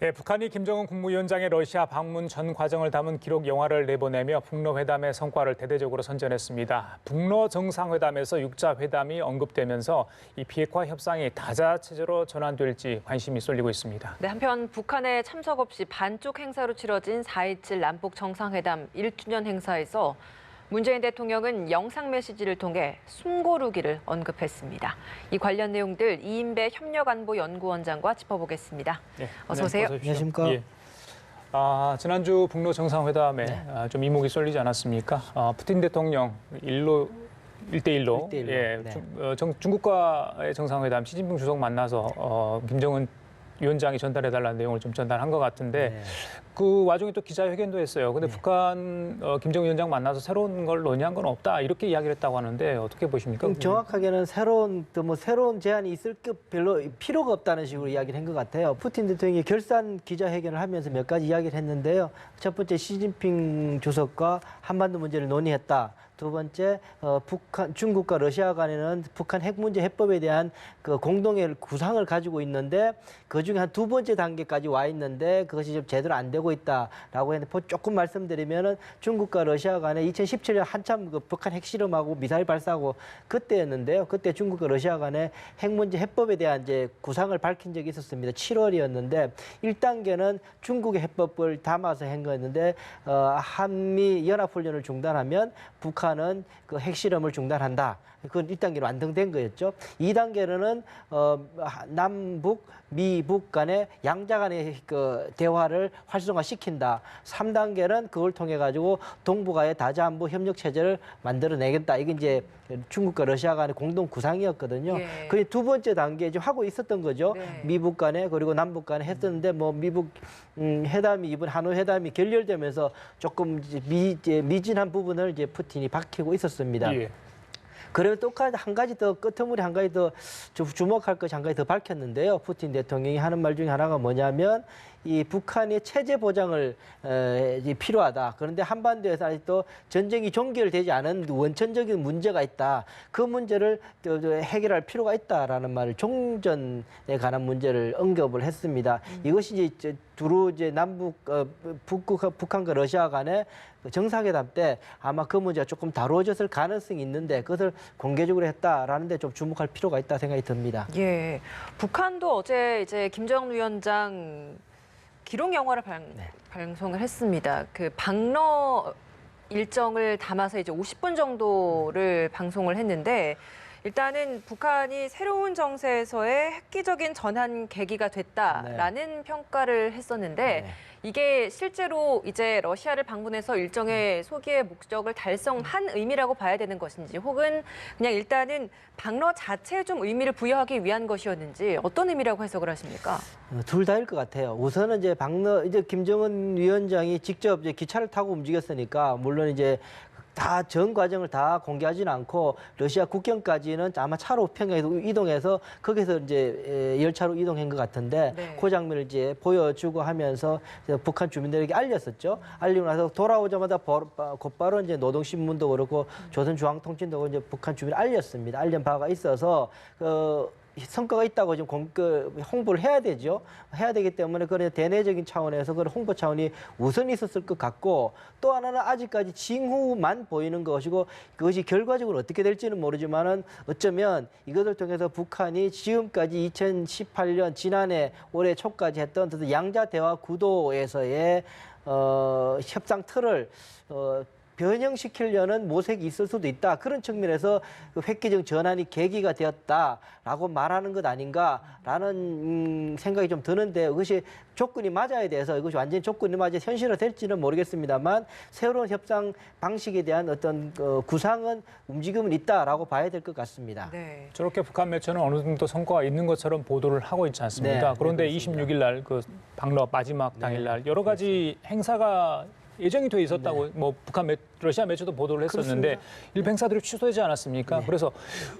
네, 북한이 김정은 국무위원장의 러시아 방문 전 과정을 담은 기록 영화를 내보내며 북러 회담의 성과를 대대적으로 선전했습니다. 북러 정상회담에서 육자 회담이 언급되면서 이 비핵화 협상이 다자체제로 전환될지 관심이 쏠리고 있습니다. 네, 한편 북한의 참석 없이 반쪽 행사로 치러진 4.27 남북 정상회담 1주년 행사에서 문재인 대통령은 영상 메시지를 통해 숨고르기를 언급했습니다. 이 관련 내용들 이인배 협력안보연구원장과 짚어보겠습니다. 네, 어서 오세요. 안녕하십니까? 예. 지난주 북러 정상회담에 좀 이목이 쏠리지 않았습니까? 푸틴 대통령 일대일로 예, 네. 중국과의 정상회담 시진핑 주석 만나서 김정은 위원장이 전달해달라는 내용을 좀 전달한 것 같은데 네. 그 와중에 또 기자회견도 했어요. 근데 북한 김정은 위원장 만나서 새로운 걸 논의한 건 없다 이렇게 이야기를 했다고 하는데 어떻게 보십니까? 정확하게는 새로운 제안이 있을 게 별로 필요가 없다는 식으로 이야기를 한 것 같아요. 푸틴 대통령이 결산 기자회견을 하면서 몇 가지 이야기를 했는데요. 첫 번째 시진핑 주석과 한반도 문제를 논의했다. 두 번째, 중국과 러시아 간에는 북한 핵 문제 해법에 대한 그 공동의 구상을 가지고 있는데 그 중에 한 두 번째 단계까지 와 있는데 그것이 좀 제대로 안 되고 있다라고 했는데 조금 말씀드리면은 중국과 러시아 간에 2017년 한참 그 북한 핵실험하고 미사일 발사하고 그때였는데요. 그때 중국과 러시아 간에 핵 문제 해법에 대한 이제 구상을 밝힌 적이 있었습니다. 7월이었는데 1단계는 중국의 해법을 담아서 한 거였는데 한미 연합훈련을 중단하면 북한은 그 핵실험을 중단한다. 그건 1단계로 완성된 거였죠. 2단계로는 남북, 미북 간의 양자 간의 그 대화를 활성화시킨다. 3단계는 그걸 통해 가지고 동북아의 다자안보 협력 체제를 만들어내겠다. 이게 이제 중국과 러시아 간의 공동 구상이었거든요. 예. 그게 두 번째 단계에 지금 하고 있었던 거죠. 네. 미북 간에 그리고 남북 간에 했었는데 뭐 미북 회담이 이번 하노이 회담이 결렬되면서 조금 이제 미진한 부분을 이제 푸틴이 밝히고 있었습니다. 예. 그리고 똑같이 한 가지 더 끄트머리 한 가지 더 주목할 것이 한 가지 더 밝혔는데요. 푸틴 대통령이 하는 말 중에 하나가 뭐냐면 이 북한의 체제 보장을 필요하다. 그런데 한반도에서 아직도 전쟁이 종결되지 않은 원천적인 문제가 있다. 그 문제를 해결할 필요가 있다라는 말을 종전에 관한 문제를 언급을 했습니다. 이것이 이제 두루 이제 북한과 러시아 간의 정상회담 때 아마 그 문제가 조금 다루어졌을 가능성이 있는데 그것을 공개적으로 했다라는 데 좀 주목할 필요가 있다 생각이 듭니다. 예, 북한도 어제 이제 김정은 위원장 기록 영화를 방송을 했습니다. 그 방러 일정을 담아서 이제 50분 정도를 방송을 했는데 일단은 북한이 새로운 정세에서의 획기적인 전환 계기가 됐다라는 평가를 했었는데 이게 실제로 이제 러시아를 방문해서 일정의 소기의 목적을 달성한 의미라고 봐야 되는 것인지 혹은 그냥 일단은 방러 자체에 좀 의미를 부여하기 위한 것이었는지 어떤 의미라고 해석을 하십니까? 둘 다일 것 같아요. 우선은 이제 김정은 위원장이 직접 이제 기차를 타고 움직였으니까 물론 이제 다 전 과정을 다 공개하지는 않고 러시아 국경까지는 아마 차로 평양에서 이동해서 거기서 이제 열차로 이동한 것 같은데 네. 그 장면을 이제 보여주고 하면서 북한 주민들에게 알렸었죠. 알리고 나서 돌아오자마자 곧바로 이제 노동신문도 그렇고 조선중앙통신도 그렇고 이제 북한 주민을 알렸습니다. 알린 바가 있어서 성과가 있다고 지금 홍보를 해야 되죠. 해야 되기 때문에 그런 대내적인 차원에서 그런 홍보 차원이 우선 있었을 것 같고 또 하나는 아직까지 징후만 보이는 것이고 그것이 결과적으로 어떻게 될지는 모르지만은 어쩌면 이것을 통해서 북한이 지금까지 2018년 지난해 올해 초까지 했던 양자 대화 구도에서의 협상 틀을 변형시키려는 모색이 있을 수도 있다. 그런 측면에서 획기적 전환이 계기가 되었다라고 말하는 것 아닌가라는 생각이 좀 드는데 그것이 조건이 맞아야 돼서 이것이 완전히 조건이 맞아 현실화될지는 모르겠습니다만 새로운 협상 방식에 대한 어떤 구상은 움직임은 있다라고 봐야 될 것 같습니다. 네. 저렇게 북한 매체는 어느 정도 성과가 있는 것처럼 보도를 하고 있지 않습니까? 네, 그런데 네, 그렇습니다. 26일 날 그 방러 마지막 당일 날 여러 가지 행사가 예정이 돼 있었다고 뭐 러시아 매체도 보도를 했었는데 일부 행사들이 취소되지 않았습니까? 그래서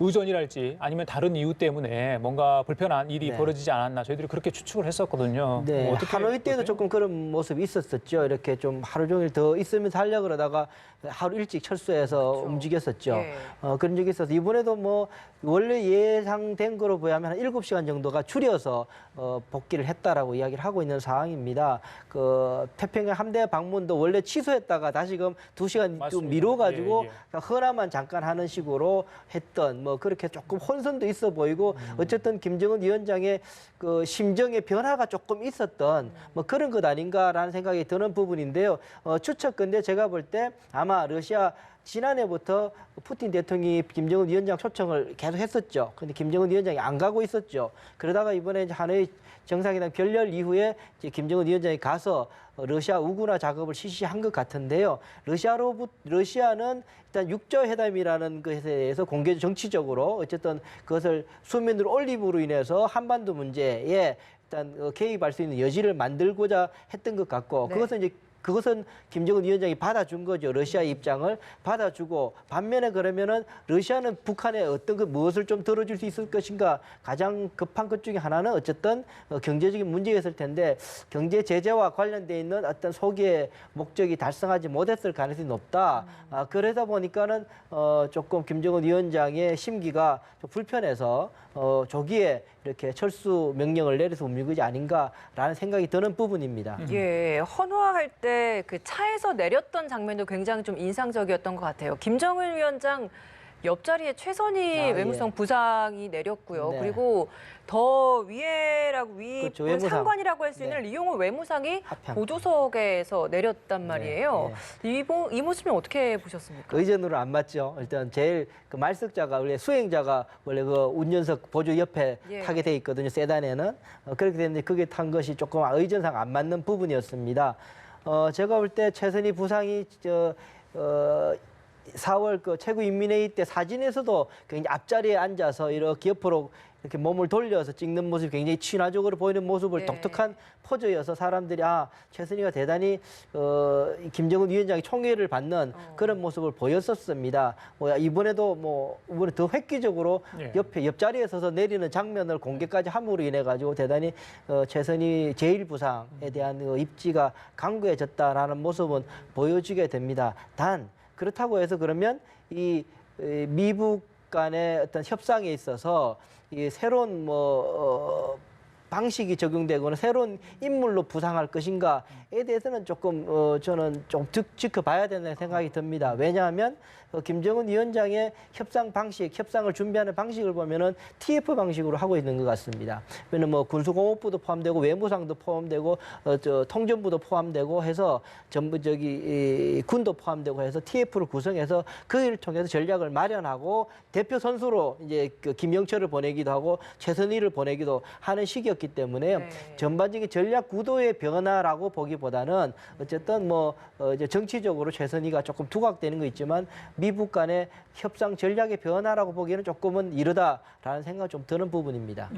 의전이랄지 아니면 다른 이유 때문에 뭔가 불편한 일이 벌어지지 않았나 저희들이 그렇게 추측을 했었거든요. 네, 뭐 어떻게 하노이 때도 보세요? 조금 그런 모습이 있었었죠. 이렇게 좀 하루 종일 더 있으면서 하려고 그러다가 하루 일찍 철수해서 움직였었죠. 예. 그런 적이 있어서 이번에도 뭐 원래 예상된 거로 보자면 한 7시간 정도가 줄여서 복귀를 했다라고 이야기를 하고 있는 상황입니다. 그 태평양 함대 방문도 원래 취소했다가 다시금 2시간 좀 맞습니다. 미뤄가지고 예. 허나만 잠깐 하는 식으로 했던 뭐 그렇게 조금 혼선도 있어 보이고 어쨌든 김정은 위원장의 그 심정의 변화가 조금 있었던 뭐 그런 것 아닌가라는 생각이 드는 부분인데요. 추측건데 제가 볼 때 아마 러시아 지난해부터 푸틴 대통령이 김정은 위원장 초청을 계속 했었죠. 근데 김정은 위원장이 안 가고 있었죠. 그러다가 이번에 이제 하노이 정상회담 결렬 이후에 이제 김정은 위원장이 가서 러시아 우군화 작업을 실시한 것 같은데요. 러시아는 일단 육자회담이라는 것에 대해서 공개 정치적으로 어쨌든 그것을 수면으로 올림으로 인해서 한반도 문제에 일단 개입할 수 있는 여지를 만들고자 했던 것 같고 그것은 김정은 위원장이 받아준 거죠. 러시아의 입장을 받아주고 반면에 그러면은 러시아는 북한의 어떤 그 무엇을 좀 들어줄 수 있을 것인가 가장 급한 것 중에 하나는 어쨌든 경제적인 문제였을 텐데 경제 제재와 관련돼 있는 어떤 소기의 목적이 달성하지 못했을 가능성이 높다. 그러다 보니까는 조금 김정은 위원장의 심기가 좀 불편해서 조기에 이렇게 철수 명령을 내려서 움직이지 아닌가라는 생각이 드는 부분입니다. 예, 헌화할 때 그 차에서 내렸던 장면도 굉장히 좀 인상적이었던 것 같아요. 김정은 위원장 옆자리에 최선희 외무성 부상이 내렸고요. 네. 그리고 더 위에라고 그렇죠, 외무상. 상관이라고 할 수 있는 리용호 외무상이 합참. 보조석에서 내렸단 말이에요. 이 모습은 어떻게 보셨습니까? 의전으로 안 맞죠. 일단 제일 그 말석자가 원래 수행자가 원래 그 운전석 보조 옆에 타게 돼 있거든요. 세단에는 그렇게 됐는데 그게 탄 것이 조금 의전상 안 맞는 부분이었습니다. 제가 볼 때 최선희 부상이 4월 그 최고인민회의 때 사진에서도 굉장히 앞자리에 앉아서 이렇게 옆으로 이렇게 몸을 돌려서 찍는 모습이 굉장히 친화적으로 보이는 모습을 독특한 포즈여서 사람들이 최선희가 대단히 김정은 위원장의 총애를 받는 그런 모습을 보였었습니다. 이번에도 이번에 더 획기적으로 옆자리에 서서 내리는 장면을 공개까지 함으로 인해 가지고 대단히 최선희 제1부상에 대한 입지가 강구해졌다라는 모습은 보여지게 됩니다. 단 그렇다고 해서 그러면 이 미북 간의 어떤 협상에 있어서 이 새로운 방식이 적용되거나 새로운 인물로 부상할 것인가에 대해서는 조금 저는 좀 지켜봐야 된다는 생각이 듭니다. 왜냐하면 김정은 위원장의 협상을 준비하는 방식을 보면은 TF 방식으로 하고 있는 것 같습니다. 왜냐면 뭐 군수공업부도 포함되고 외무상도 포함되고 통전부도 포함되고 해서 전부 군도 포함되고 해서 TF를 구성해서 그 일을 통해서 전략을 마련하고 대표 선수로 이제 그 김영철을 보내기도 하고 최선희를 보내기도 하는 시기였기 때문에 전반적인 전략 구도의 변화라고 보기보다는 어쨌든 이제 정치적으로 최선희가 조금 두각되는 거 있지만 미북 간의 협상 전략의 변화라고 보기에는 조금은 이르다라는 생각이 좀 드는 부분입니다.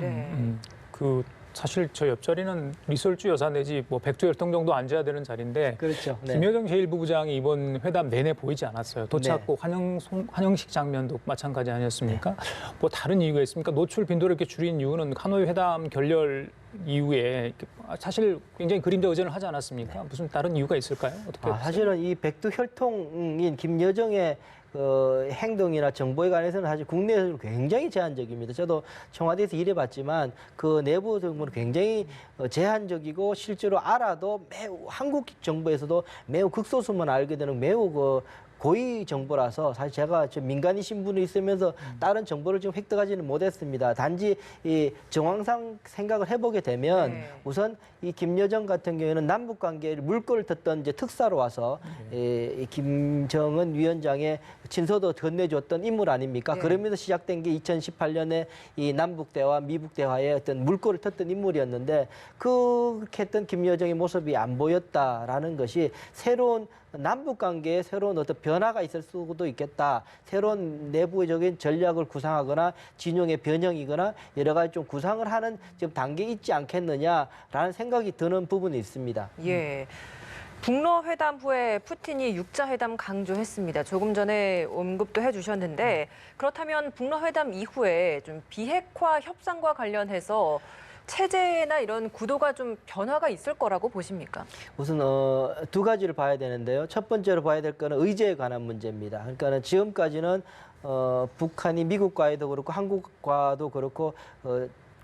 사실 저 옆자리는 리설주 여사 내지 백두혈통 정도 앉아야 되는 자리인데 그렇죠. 김여정 제1부부장이 이번 회담 내내 보이지 않았어요. 도착국 환영식 장면도 마찬가지 아니었습니까? 뭐 다른 이유가 있습니까? 노출 빈도를 이렇게 줄인 이유는 하노이 회담 결렬 이후에 사실 굉장히 그림자 의전을 하지 않았습니까? 무슨 다른 이유가 있을까요? 어떻게 사실은 이 백두혈통인 김여정의 행동이나 정보에 관해서는 사실 국내에서 굉장히 제한적입니다. 저도 청와대에서 일해봤지만 그 내부 정보는 굉장히 제한적이고 실제로 알아도 매우 한국 정부에서도 매우 극소수만 알게 되는 매우 고위 정보라서 사실 제가 민간인 신분이 있으면서 다른 정보를 좀 획득하지는 못했습니다. 단지 이 정황상 생각을 해보게 되면 우선 이 김여정 같은 경우에는 남북 관계를 물꼬를 텄던 이제 특사로 와서 이 김정은 위원장의 친서도 건네줬던 인물 아닙니까? 그러면서 시작된 게 2018년에 이 남북 대화, 미북 대화의 어떤 물꼬를 텄던 인물이었는데 그렇게 했던 김여정의 모습이 안 보였다라는 것이 새로운 남북 관계에 새로운 어떤 변화가 있을 수도 있겠다. 새로운 내부적인 전략을 구상하거나 진영의 변형이거나 여러 가지 좀 구상을 하는 지금 단계에 있지 않겠느냐라는 생각이 드는 부분이 있습니다. 예. 북러 회담 후에 푸틴이 육자 회담 강조했습니다. 조금 전에 언급도 해주셨는데 그렇다면 북러 회담 이후에 좀 비핵화 협상과 관련해서 체제나 이런 구도가 좀 변화가 있을 거라고 보십니까? 우선 두 가지를 봐야 되는데요. 첫 번째로 봐야 될 거는 의제에 관한 문제입니다. 그러니까 지금까지는 북한이 미국과도 그렇고 한국과도 그렇고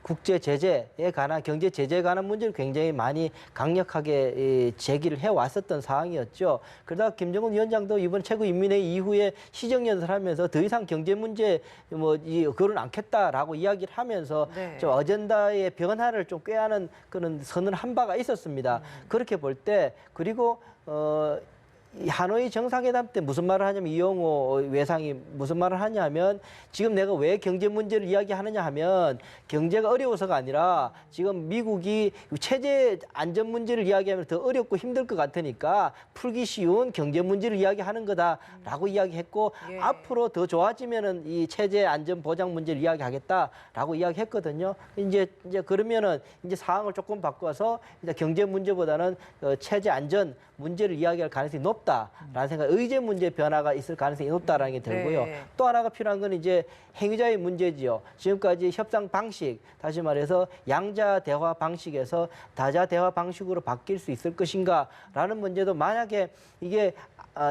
국제 제재에 관한 경제 제재에 관한 문제를 굉장히 많이 강력하게 제기를 해왔었던 상황이었죠. 그러다가 김정은 위원장도 이번 최고인민회의 이후에 시정연설을 하면서 더 이상 경제 문제 그건 않겠다라고 이야기를 하면서 네. 좀 어젠다의 변화를 좀 꾀하는 그런 선언을 한 바가 있었습니다. 그렇게 볼 때 그리고 이 하노이 정상회담 때 무슨 말을 하냐면 이용호 외상이 무슨 말을 하냐면 지금 내가 왜 경제 문제를 이야기하느냐 하면 경제가 어려워서가 아니라 지금 미국이 체제 안전 문제를 이야기하면 더 어렵고 힘들 것 같으니까 풀기 쉬운 경제 문제를 이야기하는 거다라고 이야기했고 예. 앞으로 더 좋아지면은 이 체제 안전 보장 문제를 이야기하겠다라고 이야기했거든요. 이제 그러면은 이제 상황을 조금 바꿔서 이제 경제 문제보다는 체제 안전 문제를 이야기할 가능성이 높다라는 생각, 의제 문제 변화가 있을 가능성이 높다라는 게 들고요. 네. 또 하나가 필요한 건 이제 행위자의 문제지요. 지금까지 협상 방식, 다시 말해서 양자 대화 방식에서 다자 대화 방식으로 바뀔 수 있을 것인가라는 문제도 만약에 이게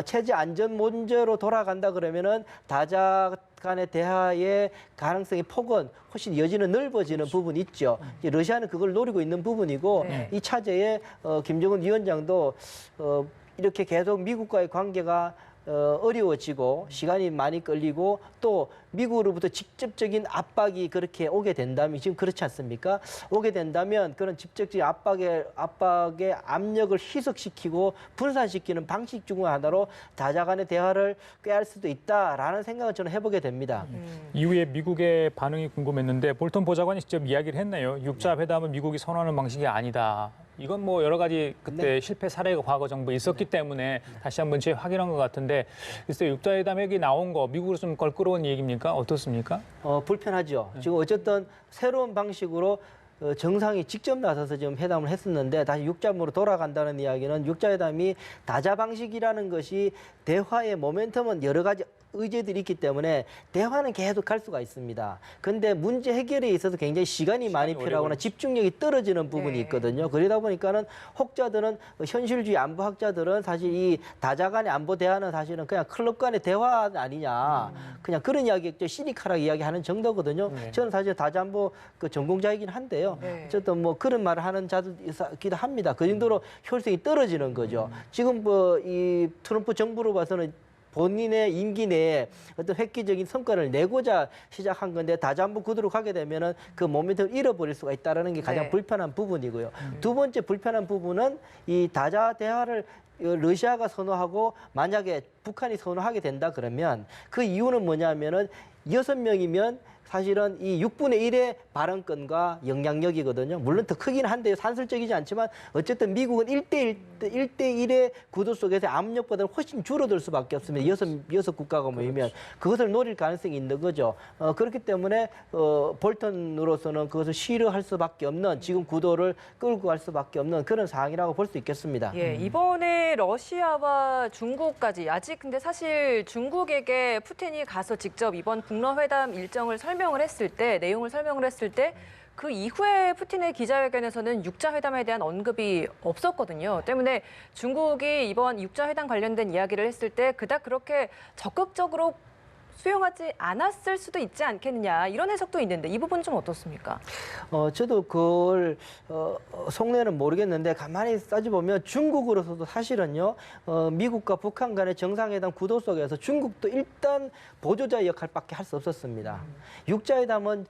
체제 안전 문제로 돌아간다 그러면은 다자 간의 대화의 가능성의 폭은 훨씬 여지는 넓어지는 부분이 있죠. 이제 러시아는 그걸 노리고 있는 부분이고 네. 이 차제에 김정은 위원장도 이렇게 계속 미국과의 관계가 어려워지고 시간이 많이 끌리고 또 미국으로부터 직접적인 압박이 그렇게 오게 된다면 지금 그렇지 않습니까? 오게 된다면 그런 직접적인 압박의 압력을 희석시키고 분산시키는 방식 중 하나로 다자 간의 대화를 꾀할 수도 있다라는 생각을 저는 해보게 됩니다. 이후에 미국의 반응이 궁금했는데 볼턴 보좌관이 직접 이야기를 했네요. 육자 회담은 미국이 선호하는 방식이 아니다. 이건 뭐 여러 가지 그때 실패 사례가 과거 정부에 있었기 때문에 다시 한번 재확인한 것 같은데 글쎄 육자회담 얘기 나온 거 미국으로 좀 껄끄러운 얘기입니까? 어떻습니까? 불편하죠. 지금 어쨌든 새로운 방식으로 정상이 직접 나서서 지금 회담을 했었는데 다시 육자으로 돌아간다는 이야기는 육자회담이 다자 방식이라는 것이 대화의 모멘텀은 여러 가지 의제들이 있기 때문에 대화는 계속 갈 수가 있습니다. 그런데 문제 해결에 있어서 굉장히 시간이 많이 필요하거나 집중력이 떨어지는 부분이 네. 있거든요. 그러다 보니까는 혹자들은 현실주의 안보학자들은 사실 이 다자 간의 안보 대화는 사실은 그냥 클럽 간의 대화 아니냐. 그냥 그런 이야기겠죠. 시니컬하게 이야기하는 정도거든요. 저는 사실 다자 안보 전공자이긴 한데요. 네. 어쨌든 뭐 그런 말을 하는 자들이기도 합니다. 그 정도로 효율성이 떨어지는 거죠. 지금 이 트럼프 정부로 봐서는 본인의 임기 내에 어떤 획기적인 성과를 내고자 시작한 건데 다자안보 구도로 가게 되면은 그 모멘텀을 잃어버릴 수가 있다라는 게 가장 네. 불편한 부분이고요. 두 번째 불편한 부분은 이 다자 대화를 러시아가 선호하고 만약에 북한이 선호하게 된다 그러면 그 이유는 뭐냐면은 6명이면 사실은 이 6분의 1의 발언권과 영향력이거든요. 물론 더 크긴 한데요. 산술적이지 않지만 어쨌든 미국은 1대1의 구도 속에서 압력보다는 훨씬 줄어들 수밖에 없습니다. 여섯 국가가 모이면 그것을 노릴 가능성이 있는 거죠. 그렇기 때문에 볼턴으로서는 그것을 싫어할 수밖에 없는 지금 구도를 끌고 갈 수밖에 없는 그런 상황이라고 볼 수 있겠습니다. 예, 이번에 러시아와 중국까지 아직 근데 사실 중국에게 푸틴이 가서 직접 이번 북러 회담 일정을 설명을 했을 때 내용을 설명을 했을 때 그 이후에 푸틴의 기자회견에서는 육자 회담에 대한 언급이 없었거든요. 때문에 중국이 이번 육자 회담 관련된 이야기를 했을 때 그닥 그렇게 적극적으로 수용하지 않았을 수도 있지 않겠느냐 이런 해석도 있는데 이 부분 좀 어떻습니까? 저도 그걸 속내는 모르겠는데 가만히 따져보면 중국으로서도 사실은요 미국과 북한 간의 정상회담 구도 속에서 중국도 일단 보조자 역할밖에 할 수 없었습니다. 육자회담은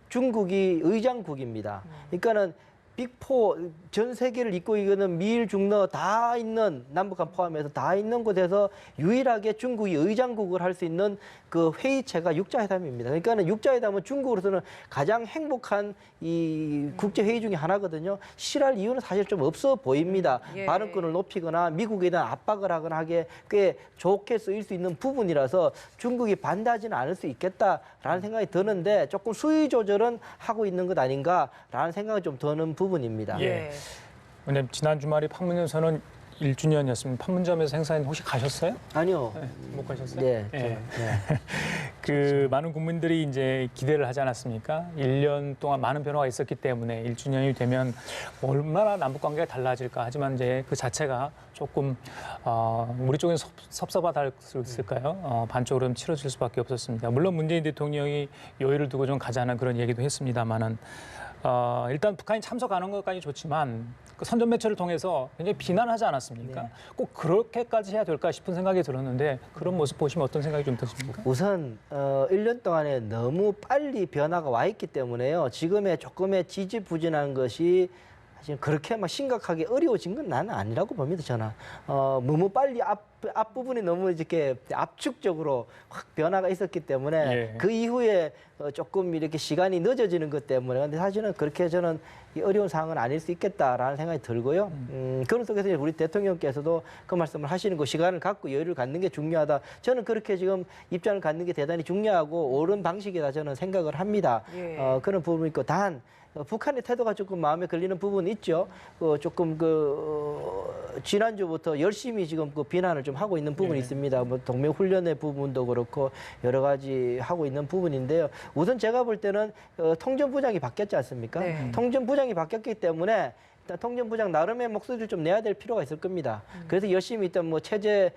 중국이 의장국입니다. 그러니까는 빅포 전 세계를 잇고 있는 미일 중러 다 있는 남북한 포함해서 다 있는 곳에서 유일하게 중국이 의장국을 할 수 있는 그 회의체가 육자회담입니다. 그러니까는 육자회담은 중국으로서는 가장 행복한 이 국제 회의 중에 하나거든요. 싫어할 이유는 사실 좀 없어 보입니다. 예. 발언권을 높이거나 미국에 대한 압박을 하거나 하기에 꽤 좋게 쓰일 수 있는 부분이라서 중국이 반대하지는 않을 수 있겠다라는 생각이 드는데 조금 수위 조절은 하고 있는 것 아닌가라는 생각이 좀 드는 부분입니다. 예. 왜냐면 지난 주말에 판문점에서는 1주년이었습니다. 판문점에서 행사인 혹시 가셨어요? 아니요. 네, 못 가셨어요? 네. 네. 네. 그 많은 국민들이 이제 기대를 하지 않았습니까? 1년 동안 많은 변화가 있었기 때문에 1주년이 되면 얼마나 남북 관계가 달라질까. 하지만 이제 그 자체가 조금 우리 쪽엔 섭섭하다 수 있을까요? 반쪽으로 치러질 수밖에 없었습니다. 물론 문재인 대통령이 여유를 두고 좀 가자는 그런 얘기도 했습니다만은 일단 북한이 참석하는 것까지 좋지만 그 선전 매체를 통해서 굉장히 비난하지 않았습니까? 네. 꼭 그렇게까지 해야 될까 싶은 생각이 들었는데 그런 모습 보시면 어떤 생각이 좀 드십니까? 우선 1년 동안에 너무 빨리 변화가 와 있기 때문에요. 지금의 조금의 지지부진한 것이 사실 그렇게 막 심각하게 어려워진 건 나는 아니라고 봅니다. 저는 너무 빨리 앞부분이 너무 이렇게 압축적으로 확 변화가 있었기 때문에 예. 그 이후에 조금 이렇게 시간이 늦어지는 것 때문에 근데 사실은 그렇게 저는 이 어려운 상황은 아닐 수 있겠다라는 생각이 들고요. 그런 속에서 우리 대통령께서도 그 말씀을 하시는 거 시간을 갖고 여유를 갖는 게 중요하다. 저는 그렇게 지금 입장을 갖는 게 대단히 중요하고 옳은 방식이다 저는 생각을 합니다. 예. 그런 부분이 있고 단 북한의 태도가 조금 마음에 걸리는 부분이 있죠. 조금 지난주부터 열심히 지금 그 비난을 좀 하고 있는 부분이 네. 있습니다. 뭐 동맹 훈련의 부분도 그렇고 여러 가지 하고 있는 부분인데요. 우선 제가 볼 때는 통전부장이 바뀌었지 않습니까? 네. 통전부장이 바뀌었기 때문에 일단 통전부장 나름의 목소리를 좀 내야 될 필요가 있을 겁니다. 그래서 열심히 일단 뭐 체제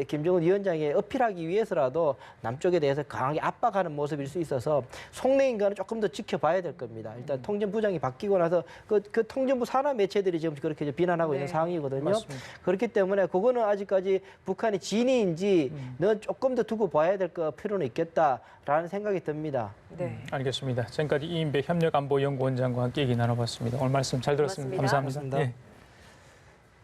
김정은 위원장에 어필하기 위해서라도 남쪽에 대해서 강하게 압박하는 모습일 수 있어서 속내 인간은 조금 더 지켜봐야 될 겁니다. 일단 통전부장이 바뀌고 나서 그 통전부 산하 매체들이 지금 그렇게 이제 비난하고 있는 네. 상황이거든요. 맞습니다. 그렇기 때문에 그거는 아직까지 북한의 진위인지 는 조금 더 두고 봐야 될 필요는 있겠다라는 생각이 듭니다. 네. 알겠습니다. 지금까지 이인배 협력안보연구원장과 함께 얘기 나눠봤습니다. 오늘 말씀 잘 들었습니다. 고맙습니다. 감사합니다. 고맙습니다. 예.